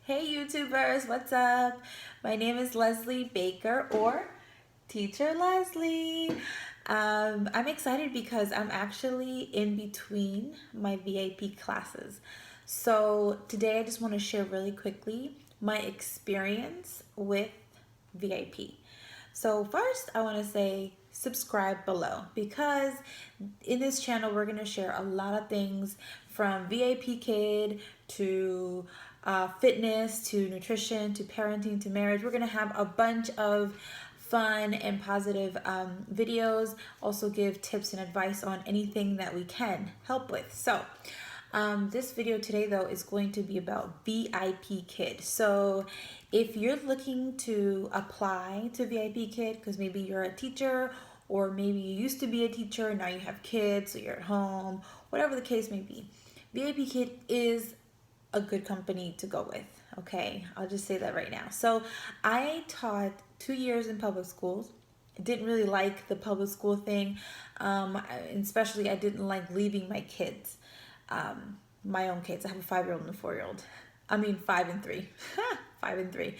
Hey YouTubers, what's up? My name is Leslie Baker or Teacher Leslie. I'm excited because I'm actually in between my VIP classes. So today I just want to share really quickly my experience with VIP. So first I want to say subscribe below because in this channel we're going to share a lot of things from VIPKID to fitness to nutrition to parenting to marriage. We're going to have a bunch of fun and positive videos, also give tips and advice on anything that we can help with. So this video today though is going to be about VIPKID. So if you're looking to apply to VIPKID because maybe you're a teacher or maybe you used to be a teacher and now you have kids so you're at home, whatever the case may be, VIPKID is a good company to go with. Okay, I'll just say that right now. So I taught 2 years in public schools. I didn't really like the public school thing, especially I didn't like leaving my kids, my own kids. I have a 5-year-old and a 4-year-old. I mean 5 and 3, 5 and 3,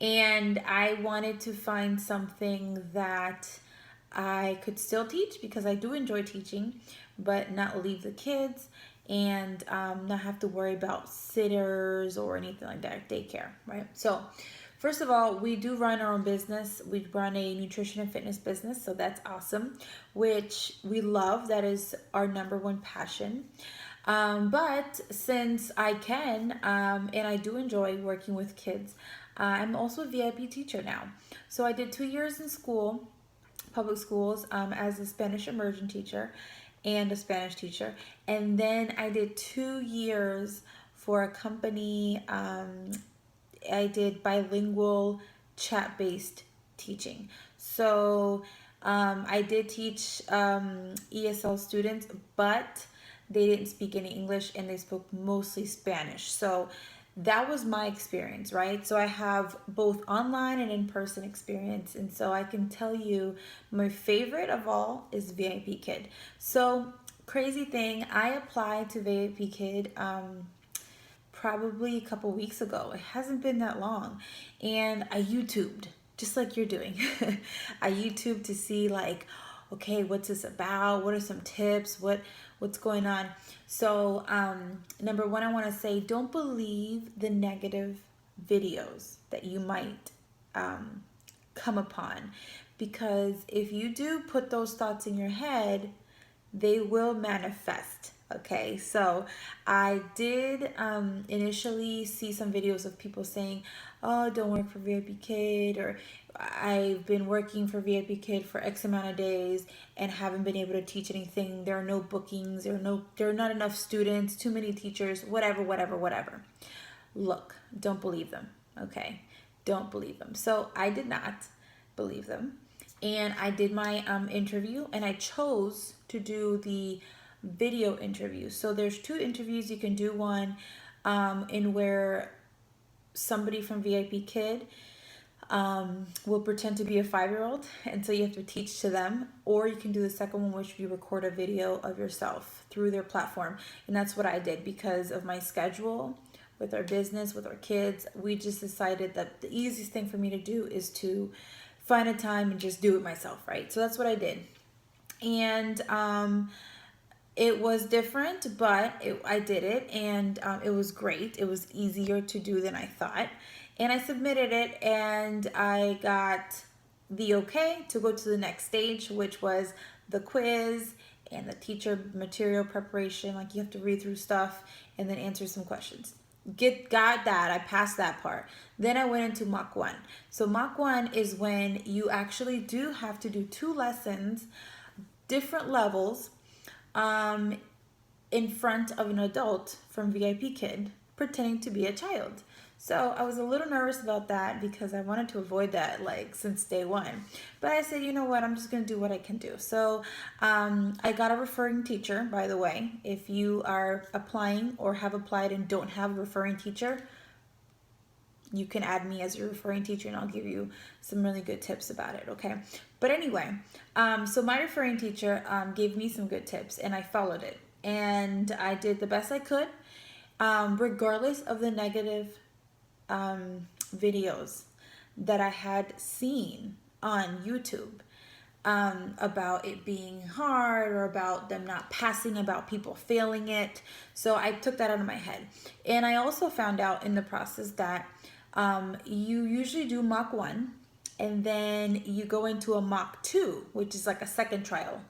and I wanted to find something that I could still teach because I do enjoy teaching, but not leave the kids and not have to worry about sitters or anything like that, daycare, right? So first of all, we do run our own business. We run a nutrition and fitness business, so that's awesome, which we love. That is our #1 passion. But since I can, and I do enjoy working with kids, I'm also a VIP teacher now. So I did 2 years in school, public schools, as a Spanish immersion teacher and a Spanish teacher. And then I did 2 years for a company. I did bilingual chat-based teaching. So I did teach ESL students, but they didn't speak any English and they spoke mostly Spanish. So that was my experience, right? So I have both online and in-person experience. And so I can tell you my favorite of all is VIPKID. So crazy thing, I applied to VIPKID probably a couple weeks ago. It hasn't been that long. And I YouTubed, just like you're doing. I YouTubed to see like, okay, what's this about? What are some tips? What's going on? So #1, I want to say don't believe the negative videos that you might come upon, because if you do put those thoughts in your head, they will manifest. Okay, so I did initially see some videos of people saying, oh, don't work for VIPKID, or I've been working for VIPKID for X amount of days and haven't been able to teach anything. There are no bookings, there are not enough students, too many teachers, whatever. Look, don't believe them, okay? Don't believe them. So I did not believe them. And I did my interview, and I chose to do the video interview. So there's 2 interviews. You can do one in where somebody from VIPKID will pretend to be a 5-year-old, and so you have to teach to them, or you can do the second one, which you record a video of yourself through their platform. And that's what I did because of my schedule with our business, with our kids. We just decided that the easiest thing for me to do is to find a time and just do it myself, right? So that's what I did. And it was different, but I did it, and it was great. It was easier to do than I thought. And I submitted it, and I got the okay to go to the next stage, which was the quiz and the teacher material preparation. Like, you have to read through stuff and then answer some questions. Got that. I passed that part. Then I went into Mach 1. So Mach 1 is when you actually do have to do 2 lessons, different levels, in front of an adult from VIPKID pretending to be a child. So I was a little nervous about that because I wanted to avoid that like since day one. But I said, you know what, I'm just going to do what I can do. So I got a referring teacher, by the way. If you are applying or have applied and don't have a referring teacher, you can add me as your referring teacher and I'll give you some really good tips about it, okay? But anyway, so my referring teacher gave me some good tips and I followed it. And I did the best I could. regardless of the negative videos that I had seen on YouTube, about it being hard or about them not passing, about people failing it. So I took that out of my head. And I also found out in the process that you usually do Mach 1 and then you go into a Mach 2, which is like a second trial.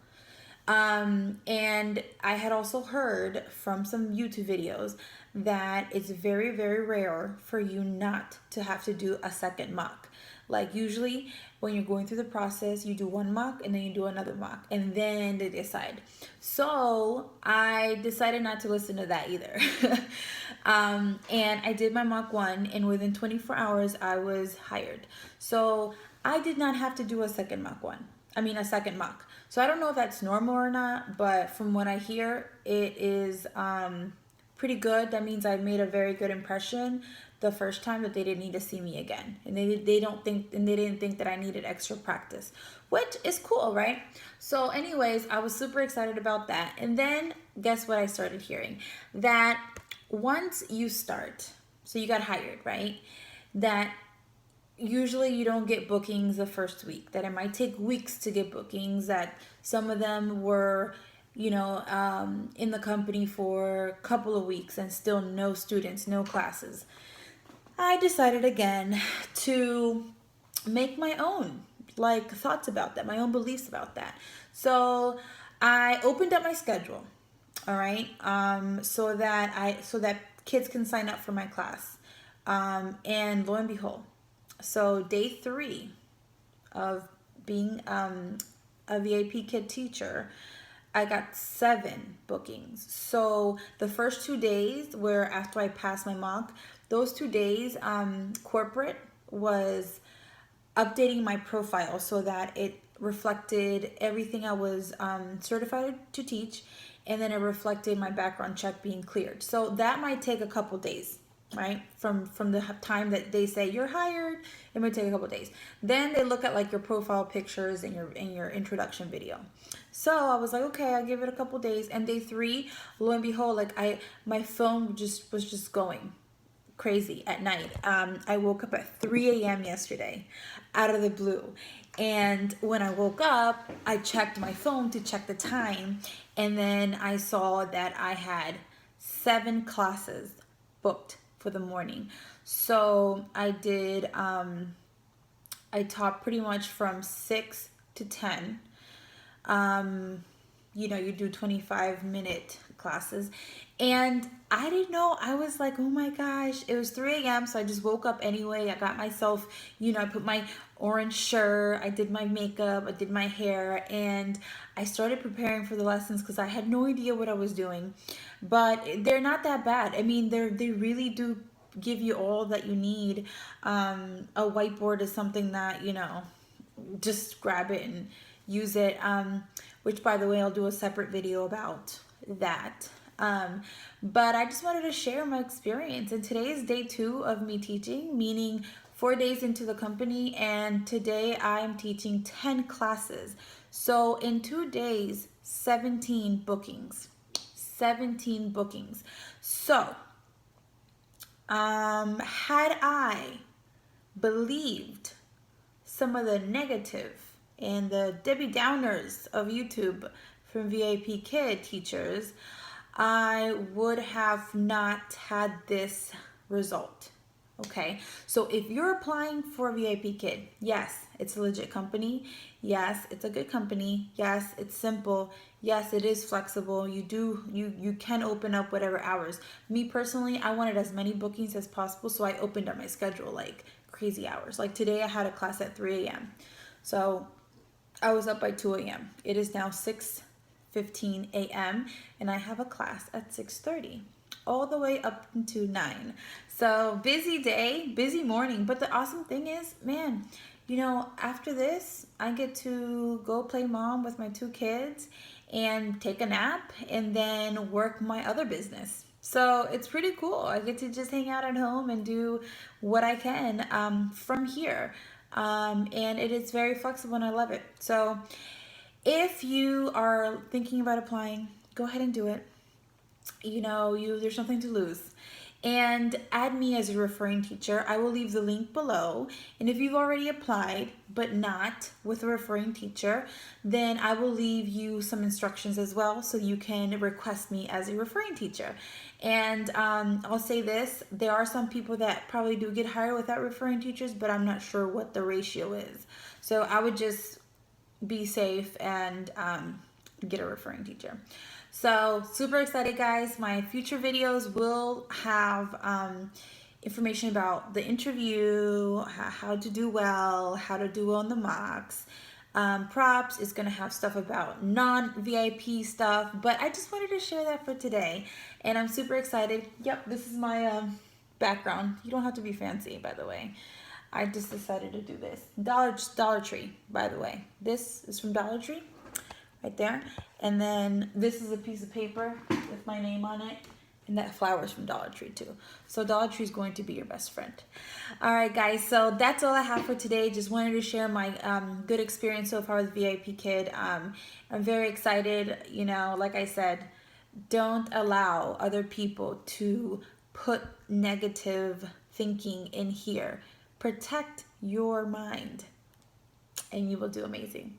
And I had also heard from some YouTube videos that it's very, very rare for you not to have to do a second mock. Like usually when you're going through the process, you do one mock and then you do another mock and then they decide. So I decided not to listen to that either. And I did my mock 1 and within 24 hours I was hired. So I did not have to do a second mock 1. I mean a second mock. So I don't know if that's normal or not, but from what I hear, it is pretty good. That means I made a very good impression the first time, that they didn't need to see me again, and they didn't think that I needed extra practice, which is cool, right? So anyways, I was super excited about that. And then guess what I started hearing? That once you start, so you got hired, right? That usually you don't get bookings the first week, that it might take weeks to get bookings, that some of them were in the company for a couple of weeks and still no students, no classes. I decided again to make my own like thoughts about that, my own beliefs about that. So I opened up my schedule, all right, so that kids can sign up for my class, and lo and behold, so day 3 of being a VIPKID teacher, I got 7 bookings. So the first 2 days, where after I passed my mock, those 2 days, corporate was updating my profile so that it reflected everything I was certified to teach, and then it reflected my background check being cleared. So that might take a couple days, right? From the time that they say you're hired, it might take a couple days. Then they look at like your profile pictures and your introduction video. So I was like, okay, I'll give it a couple days. And day 3, lo and behold, like my phone was just going crazy at night. I woke up at 3 a.m. yesterday out of the blue. And when I woke up, I checked my phone to check the time. And then I saw that I had 7 classes booked for the morning. So I did, I taught pretty much from 6 to 10. You do 25-minute classes. And I didn't know, I was like, oh my gosh, it was 3 a.m. So I just woke up anyway. I got myself, I put my orange shirt, I did my makeup, I did my hair, and I started preparing for the lessons because I had no idea what I was doing. But they're not that bad. I mean, they really do give you all that you need. A whiteboard is something that, just grab it and use it, which by the way, I'll do a separate video about that. But I just wanted to share my experience. And today is day 2 of me teaching, meaning 4 days into the company. And today I am teaching 10 classes. So in 2 days, 17 bookings. 17 bookings. So, had I believed some of the negative and the Debbie Downers of YouTube from VIPKID teachers, I would have not had this result. Okay, so if you're applying for VIPKID, yes, it's a legit company. Yes, it's a good company. Yes, it's simple. Yes, it is flexible. You can open up whatever hours. Me personally, I wanted as many bookings as possible, so I opened up my schedule like crazy hours. Like today I had a class at 3 a.m. So I was up by 2 a.m. It is now 6:15 a.m. and I have a class at 6:30, all the way up to 9. So busy day, busy morning. But the awesome thing is, man, after this, I get to go play mom with my 2 kids and take a nap and then work my other business. So it's pretty cool. I get to just hang out at home and do what I can from here. And it is very flexible and I love it. So if you are thinking about applying, go ahead and do it. there's nothing to lose. And add me as a referring teacher. I will leave the link below. And if you've already applied but not with a referring teacher, then I will leave you some instructions as well so you can request me as a referring teacher. And I'll say this, there are some people that probably do get hired without referring teachers, but I'm not sure what the ratio is. So I would just be safe and get a referring teacher. So super excited, guys. My future videos will have information about the interview, how to do well, how to do well in the mocks. Props is going to have stuff about non-VIP stuff, but I just wanted to share that for today, and I'm super excited. Yep, this is my background. You don't have to be fancy, by the way. I just decided to do this. Dollar Tree, by the way. This is from Dollar Tree, right there. And then this is a piece of paper with my name on it. And that flower is from Dollar Tree too. So Dollar Tree is going to be your best friend. All right, guys. So that's all I have for today. Just wanted to share my good experience so far with VIPKID. I'm very excited. Like I said, don't allow other people to put negative thinking in here. Protect your mind and you will do amazing.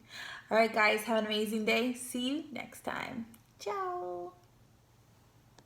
All right, guys, have an amazing day. See you next time. Ciao.